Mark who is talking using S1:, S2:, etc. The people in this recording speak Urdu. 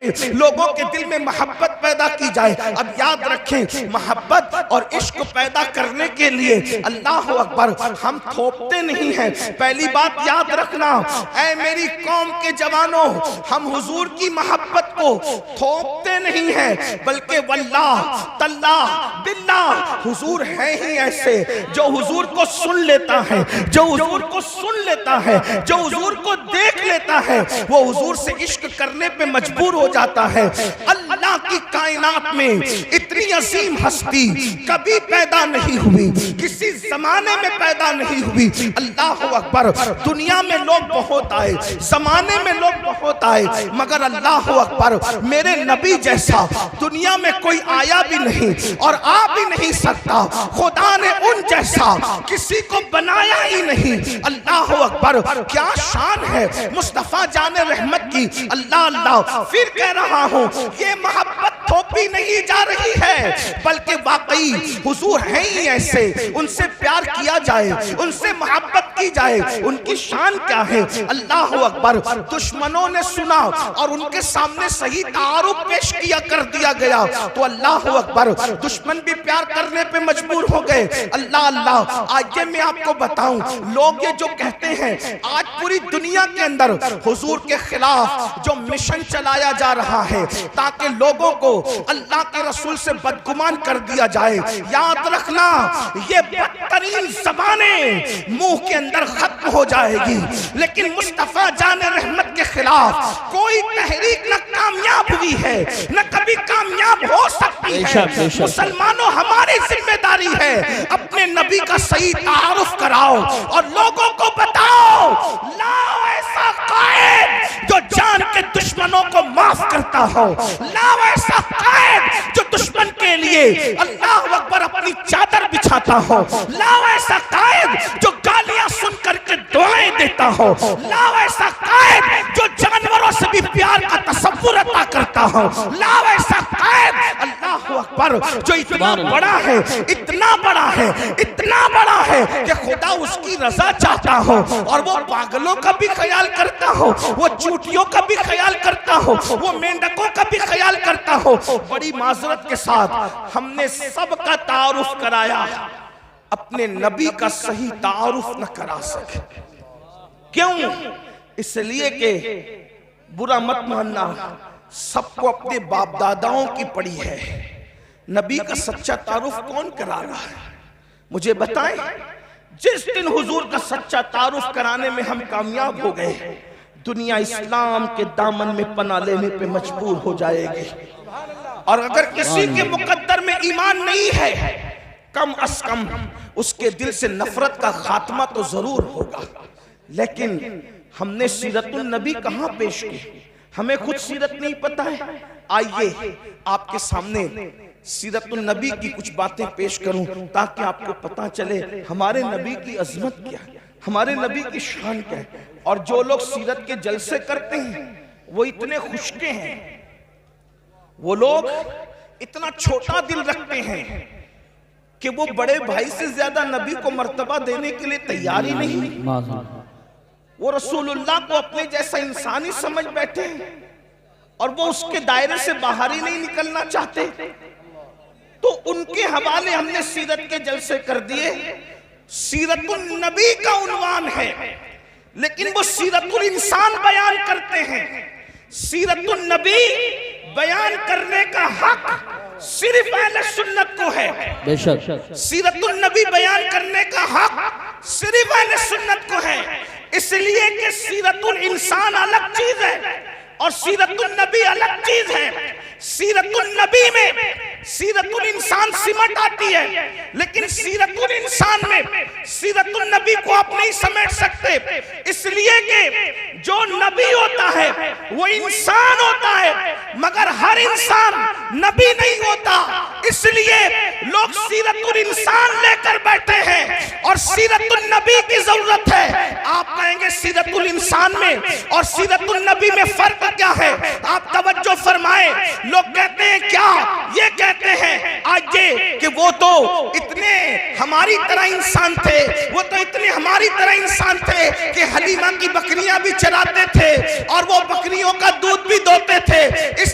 S1: لوگوں کے دل میں محبت پیدا کی جائے۔ اب یاد رکھیں، محبت اور عشق پیدا کرنے کے لیے اللہ اکبر ہم تھوپتے نہیں ہیں۔ پہلی بات یاد رکھنا، اے میری قوم کے جوانوں، ہم حضور کی محبت کو تھوپتے نہیں ہیں، بلکہ واللہ تاللہ باللہ حضور ہے ہی ایسے جو حضور کو سن لیتا ہے، جو حضور کو سن لیتا ہے، جو حضور کو دیکھ لیتا ہے، وہ حضور سے عشق کرنے پہ مجبور ہو جاتا ہے۔ اللہ کی کائنات میں اتنی عظیم ہستی کبھی پیدا نہیں ہوئی، کسی زمانے میں پیدا نہیں ہوئی۔ اللہ اکبر، دنیا میں لوگ بہت آئے، زمانے میں لوگ بہت آئے، مگر اللہ اکبر میرے نبی جیسا دنیا میں کوئی آیا بھی نہیں اور آ بھی نہیں سکتا۔ خدا نے ان جیسا کسی کو بنایا ہی نہیں۔ اللہ اکبر، کیا شان ہے مصطفیٰ جان رحمت کی۔ اللہ اللہ، پھر کہہ رہا ہوں، یہ محبت تھوپی نہیں جا رہی ہے، بلکہ واقعی حضور ہیں ہی ایسے، ان سے پیار کیا جائے، ان سے محبت کی جائے۔ ان کی شان کیا ہے؟ اللہ اکبر، دشمنوں نے سنا اور ان کے سامنے صحیح تعارف پیش کیا کر دیا گیا تو اللہ اکبر دشمن بھی پیار کرنے پہ مجبور ہو گئے۔ اللہ اللہ، آج یہ میں آپ کو بتاؤں، لوگ یہ جو کہتے ہیں آج پوری دنیا کے اندر حضور کے خلاف جو مشن چلایا جا رہا ہے تاکہ لوگوں کو اللہ کے رسول سے بدگمان کر دیا جائے، یاد رکھنا یہ بدترین زبانیں منہ کے اندر ختم ہو جائے گی، لیکن مصطفیٰ جان رحمت کے خلاف کوئی تحریک نہ کامیاب ہوئی ہے نہ کبھی کامیاب ہو سکتی ہے۔ مسلمانوں، ہماری ذمہ داری ہے اپنے نبی کا صحیح تعارف کراؤ اور لوگوں کو بتاؤ، لاؤ ایسا قائد جو جان کے دشمنوں کو معاف کرتا ہو، لاؤ ایسا قائد جو دشمن کے لیے اللہ اکبر اپنی چادر بچھاتا ہو، لاؤ ایسا قائد جو گالیاں سن کر کے دعائیں دیتا ہو، لاؤ ایسا قائد جو جانوروں سے بھی پیار کا تصور عطا کرتا ہو، لاؤ ایسا قائد اللہ اکبر جو اتنا بڑا ہے، اتنا بڑا ہے، اتنا بڑا ہے کہ خدا اس کی رضا چاہتا ہو اور وہ پاگلوں کا بھی خیال کرتا ہو، وہ چوٹیوں کا بھی خیال کرتا ہو، وہ مینڈکوں کا بھی خیال کرتا ہو۔ بڑی معذرت کے ساتھ ہم نے سب کا تعارف کرایا، اپنے نبی کا صحیح تعارف نہ کرا سکے۔ کیوں؟ اس لیے کہ برا مت ماننا، سب کو اپنے باپ داداؤں کی پڑی ہے، نبی کا سچا تعارف کون کرا رہا ہے؟ مجھے بتائیں، جس دن حضور کا سچا تعارف کرانے میں ہم کامیاب ہو گئے، دنیا اسلام کے دامن میں پناہ لینے پہ مجبور ہو جائے گی۔ اور اگر کسی کے مقدر میں ایمان نہیں ہے، کم از کم اس کے دل سے نفرت کا خاتمہ تو ضرور ہوگا۔ لیکن ہم نے سیرت النبی کہاں پیش کی؟ ہمیں خود سیرت نہیں پتہ ہے۔ آئیے آپ کے سامنے سیرت النبی کی کچھ باتیں پیش کروں تاکہ آپ کو پتہ چلے ہمارے نبی کی عظمت کیا ہے، ہمارے نبی کی شان کیا ہے۔ اور جو لوگ سیرت کے جلسے کرتے ہیں وہ اتنے خشکے ہیں، وہ لوگ اتنا چھوٹا دل رکھتے ہیں کہ وہ بڑے بھائی سے زیادہ نبی کو مرتبہ دینے کے لیے تیار ہی نہیں۔ وہ رسول اللہ کو اپنے جیسا انسانی سمجھ بیٹھے ہیں اور وہ اس کے دائرے سے باہر ہی نہیں نکلنا چاہتے۔ تو ان کے حوالے ہم نے سیرت کے جلسے کر دیے۔ سیرت النبی کا عنوان ہے، لیکن وہ سیرت الانسان بیان کرتے ہیں۔ سیرت النبی بیان کرنے کا حق صرف اہل سنت کو ہے۔ بے شک سیرت النبی بیان کرنے کا حق صرف اہل سنت کو ہے، اس لیے کہ سیرت الانسان الگ چیز ہے اور سیرت النبی الگ چیز ہے۔ سیرت النبی میں سیرت الانسان سمٹ آتی ہے، لیکن سیرت الانسان میں سیرت النبی کو آپ نہیں سمیٹ سکتے، اس لیے کہ جو نبی ہوتا ہے وہ انسان ہوتا ہے، مگر ہر انسان نبی نہیں ہوتا۔ اس لیے لوگ سیرت الانسان لے کر بیٹھے ہیں اور سیرت النبی کی ضرورت ہے۔ آپ کہیں گے سیرت الانسان میں اور سیرت النبی میں فرق کیا ہے؟ آپ توجہ فرمائیں۔ لوگ کہتے ہیں کیا؟ یہ کہتے ہیں آج یہ کہ وہ تو اتنے ہماری طرح انسان تھے، وہ تو اتنے ہماری طرح انسان تھے کہ حلیمہ کی بکریاں بھی چراتے تھے اور وہ بکریوں کا دودھ بھی دوتے تھے۔ اس